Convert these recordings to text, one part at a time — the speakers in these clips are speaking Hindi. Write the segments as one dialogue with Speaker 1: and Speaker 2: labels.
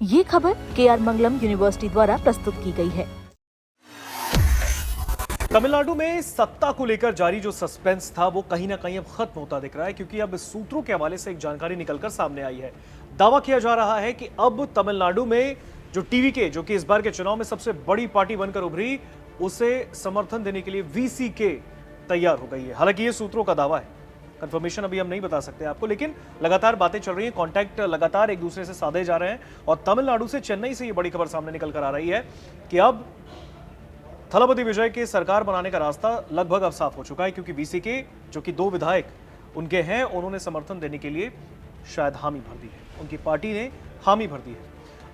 Speaker 1: ये खबर KR मंगलम यूनिवर्सिटी द्वारा प्रस्तुत की गई है।
Speaker 2: तमिलनाडु में सत्ता को लेकर जारी जो सस्पेंस था वो कहीं ना कहीं अब खत्म होता दिख रहा है, क्योंकि अब सूत्रों के हवाले से एक जानकारी निकलकर सामने आई है। दावा किया जा रहा है कि अब तमिलनाडु में जो टीवीके, जो कि इस बार के चुनाव में सबसे बड़ी पार्टी बनकर उभरी, उसे समर्थन देने के लिए वीसीके तैयार हो गई है। हालांकि ये सूत्रों का दावा है, कंफर्मेशन अभी हम नहीं बता सकते आपको, लेकिन लगातार बातें चल रही हैं, कांटेक्ट लगातार एक दूसरे से साधे जा रहे हैं। और तमिलनाडु से, चेन्नई से ये बड़ी खबर सामने निकल कर आ रही है कि अब थलापति विजय के सरकार बनाने का रास्ता लगभग अब साफ हो चुका है, क्योंकि वीसीके, जो कि 2 विधायक उनके हैं, उन्होंने समर्थन देने के लिए शायद हामी भर दी है, उनकी पार्टी ने हामी भर दी है।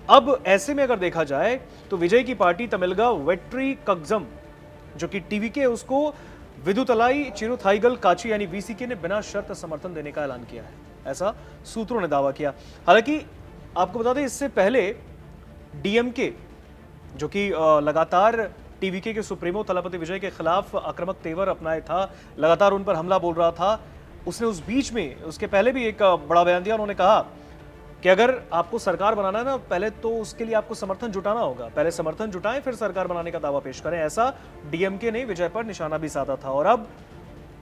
Speaker 2: अब ऐसे में अगर देखा जाए तो विजय की पार्टी तमिलगा वेट्री कग्जम, जो कि टीवीके, उसको विदुतलाई चिरुथाईगल काची यानी वीसीके ने बिना शर्त समर्थन देने का ऐलान किया है, ऐसा सूत्रों ने दावा किया। हालांकि आपको बता दें, इससे पहले डीएमके, जो कि लगातार टीवीके के सुप्रीमो थलापति विजय के खिलाफ आक्रामक तेवर अपनाए था, लगातार उन पर हमला बोल रहा था, उसने उस बीच में, उसके पहले भी एक बड़ा बयान दिया। उन्होंने कहा कि अगर आपको सरकार बनाना है ना, पहले तो उसके लिए आपको समर्थन जुटाना होगा, पहले समर्थन जुटाएं फिर सरकार बनाने का दावा पेश करें, ऐसा डीएमके ने विजय पर निशाना भी साधा था। और अब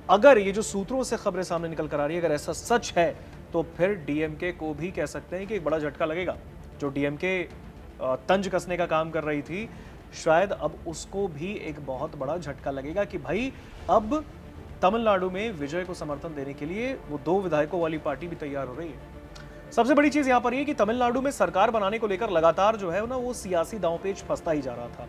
Speaker 2: अगर ये जो सूत्रों से खबरें सामने निकल कर आ रही है, अगर ऐसा सच है, तो फिर डीएमके को भी कह सकते हैं कि एक बड़ा झटका लगेगा। जो डीएमके तंज कसने का काम कर रही थी, शायद अब उसको भी एक बहुत बड़ा झटका लगेगा कि भाई अब तमिलनाडु में विजय को समर्थन देने के लिए वो 2 विधायकों वाली पार्टी भी तैयार हो रही है। सबसे बड़ी चीज यहां पर ये कि तमिलनाडु में सरकार बनाने को लेकर लगातार जो है ना, वो सियासी दांवपेच फंसता ही जा रहा था।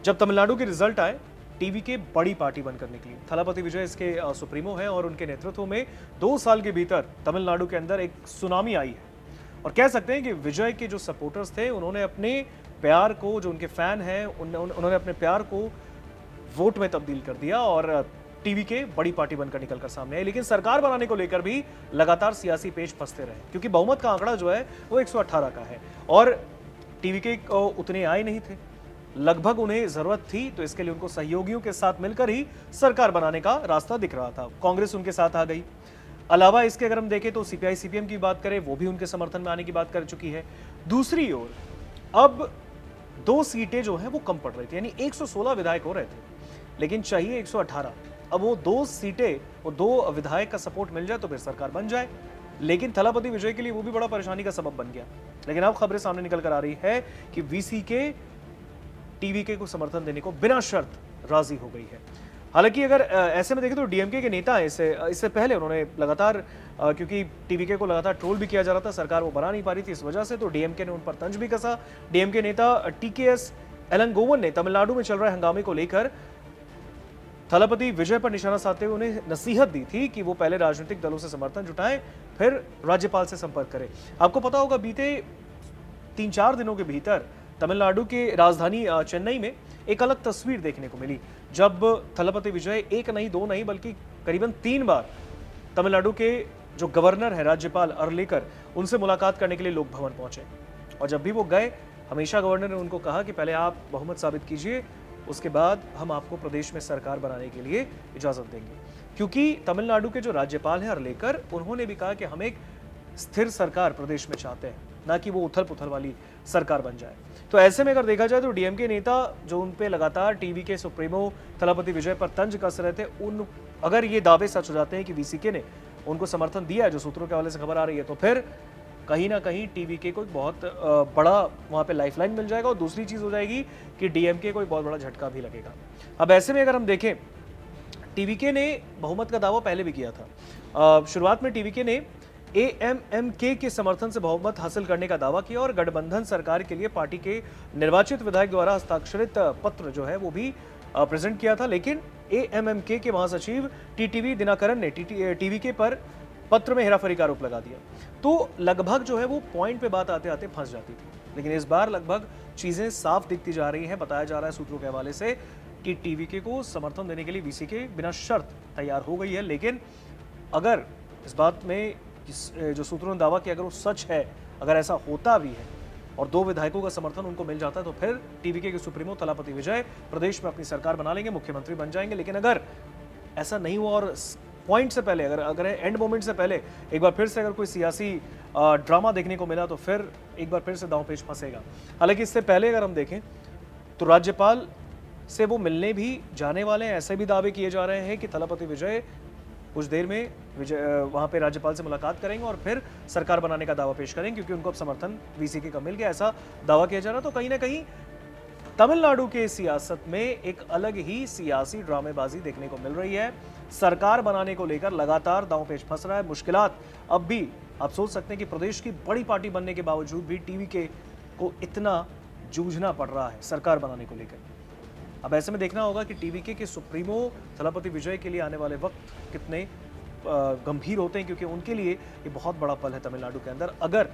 Speaker 2: जब तमिलनाडु के रिजल्ट आए, टीवीके बड़ी पार्टी बनकर निकली, थलापति विजय इसके सुप्रीमो है, और उनके नेतृत्व में 2 साल के भीतर तमिलनाडु के अंदर एक सुनामी आई है। और कह सकते हैं कि विजय के जो सपोर्टर्स थे, उन्होंने अपने प्यार को, जो उनके फैन हैं, उन्होंने अपने प्यार को वोट में तब्दील कर दिया और टीवीके बड़ी पार्टी बनकर निकलकर सामने आई। लेकिन सरकार बनाने को लेकर भी लगातार सियासी पेच फंसते रहे, क्योंकि बहुमत का आंकड़ा जो है वो 118 का है और टीवीके को उतने आए नहीं थे, लगभग उन्हें जरूरत थी, तो इसके लिए उनको सहयोगियों के साथ मिलकर ही सरकार बनाने का रास्ता दिख रहा था। कांग्रेस उनके साथ आ गई। अलावा इसके अगर हम देखें तो सीपीआई सीपीएम की बात करें, वो भी उनके समर्थन में आने की बात कर चुकी है। दूसरी ओर अब 2 सीटें जो हैं वो कम पड़ रही थी, यानी 116 विधायक हो रहे थे, लेकिन चाहिए 118। अब वो 2 सीटें, वो 2 विधायक का सपोर्ट मिल जाए तो फिर सरकार बन जाए, लेकिन थलापति विजय के लिए वो भी बड़ा परेशानी का सबब बन गया। लेकिन अब खबरें सामने निकल कर आ रही है कि वीसीके टीवीके को समर्थन देने को बिना शर्त राजी हो गई है। हालांकि अगर ऐसे में देखें तो डीएमके के नेता हैं, इससे पहले उन्होंने लगातार, क्योंकि टीवीके को लगातार ट्रोल भी किया जा रहा था, सरकार वो बना नहीं पा रही थी, इस वजह से तो डीएमके ने उन पर तंज भी कसा। डीएमके नेता टीकेएस एलंगोवन ने तमिलनाडु में चल रहे हंगामे को लेकर थलापति विजय पर निशाना साधते हुए उन्हें नसीहत दी थी कि वो पहले राजनीतिक दलों से समर्थन जुटाएं, फिर राज्यपाल से संपर्क करें। आपको पता होगा, बीते 3-4 दिनों के भीतर तमिलनाडु के राजधानी चेन्नई में एक अलग तस्वीर देखने को मिली, जब थलापति विजय 1 नहीं 2 नहीं बल्कि करीबन 3 बार तमिलनाडु के जो गवर्नर है, राज्यपाल अरलेकर, उनसे मुलाकात करने के लिए लोक भवन पहुंचे। और जब भी वो गए, हमेशा गवर्नर ने उनको कहा कि पहले आप बहुमत साबित कीजिए, उसके बाद हम आपको प्रदेश में सरकार बनाने के लिए इजाजत देंगे। क्योंकि तमिलनाडु के जो राज्यपाल हैं अरलेकर, उन्होंने भी कहा कि हम एक स्थिर सरकार प्रदेश में चाहते हैं, ना कि वो उथल पुथल वाली सरकार बन जाए। तो ऐसे में अगर देखा जाए तो डीएमके नेता जो उन पे लगातार टीवीके सुप्रीमो थलापति विजय पर तंज कस रहे थे, उन अगर ये दावे सच हो जाते हैं कि वीसीके ने उनको समर्थन दिया है, जो सूत्रों के हवाले से खबर आ रही है, तो फिर कहीं ना कहीं टीवीके को बहुत बड़ा वहां पे लाइफलाइन मिल जाएगा। और दूसरी चीज हो जाएगी कि डीएमके को एक बहुत बड़ा झटका भी लगेगा। अब ऐसे में अगर हम देखें, टीवीके ने बहुमत का दावा पहले भी किया था। शुरुआत में टीवीके ने एएमएमके के समर्थन से बहुमत हासिल करने का दावा किया और गठबंधन सरकार के लिए पार्टी के निर्वाचित विधायक द्वारा हस्ताक्षरित पत्र जो है वो भी प्रेजेंट किया था। लेकिन एएमएमके के महासचिव टीटीवी दिनाकरन ने टीवीके पर पत्र में हेराफेरी का आरोप लगा दिया, तो लगभग जो है वो पॉइंट पे बात आते आते फंस जाती थी। लेकिन इस बार लगभग चीजें साफ दिखती जा रही हैं। बताया जा रहा है सूत्रों के हवाले से कि टीवीके को समर्थन देने के लिए वीसीके बिना शर्त तैयार हो गई है। लेकिन अगर इस बात में जो सूत्रों ने दावा किया, अगर वो सच है, अगर ऐसा होता भी है और 2 विधायकों का समर्थन उनको मिल जाता है, तो फिर टीवीके के सुप्रीमो थलापति विजय प्रदेश में अपनी सरकार बना लेंगे, मुख्यमंत्री बन जाएंगे। लेकिन अगर ऐसा नहीं हुआ और पॉइंट से पहले, अगर एंड मोमेंट से पहले एक बार फिर से अगर कोई सियासी ड्रामा देखने को मिला तो फिर एक बार फिर से दांव-पेच फंसेगा। हालांकि इससे पहले अगर हम देखें तो राज्यपाल से वो मिलने भी जाने वाले हैं। ऐसे भी दावे किए जा रहे हैं कि थलापति विजय कुछ देर में वहां पे राज्यपाल से मुलाकात करेंगे और फिर सरकार बनाने का दावा पेश करेंगे, क्योंकि उनको अब समर्थन वीसीके का मिल गया, ऐसा दावा किया जा रहा। तो कहीं ना कहीं तमिलनाडु के सियासत में एक अलग ही सियासी ड्रामेबाजी देखने को मिल रही है। सरकार बनाने को लेकर लगातार दांव पेच फंस रहा है। मुश्किलात अब भी आप सोच सकते हैं कि प्रदेश की बड़ी पार्टी बनने के बावजूद भी टीवीके को इतना जूझना पड़ रहा है सरकार बनाने को लेकर। अब ऐसे में देखना होगा कि टीवीके के सुप्रीमो थलापति विजय के लिए आने वाले वक्त कितने गंभीर होते हैं, क्योंकि उनके लिए ये बहुत बड़ा पल है तमिलनाडु के अंदर। अगर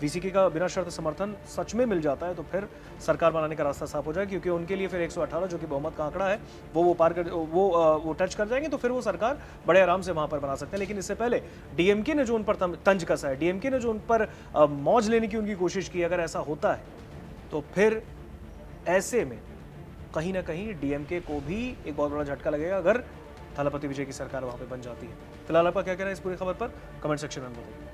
Speaker 2: वीसीके का बिना शर्त समर्थन सच में मिल जाता है तो फिर सरकार बनाने का रास्ता साफ हो जाएगा, क्योंकि उनके लिए फिर 118 जो कि बहुमत का आंकड़ा है वो पार कर वो टच कर जाएंगे, तो फिर वो सरकार बड़े आराम से वहां पर बना सकते हैं। लेकिन इससे पहले डीएमके ने जो उन पर तंज कसा है, डीएमके ने जो उन पर मौज लेने की उनकी कोशिश की, अगर ऐसा होता है तो फिर ऐसे में कहीं ना कहीं डीएमके को भी एक बहुत बड़ा झटका लगेगा अगर थलापति विजय की सरकार वहां पे बन जाती है। फिलहाल आपका क्या कहना है इस पूरी खबर पर, कमेंट सेक्शन में बताइए।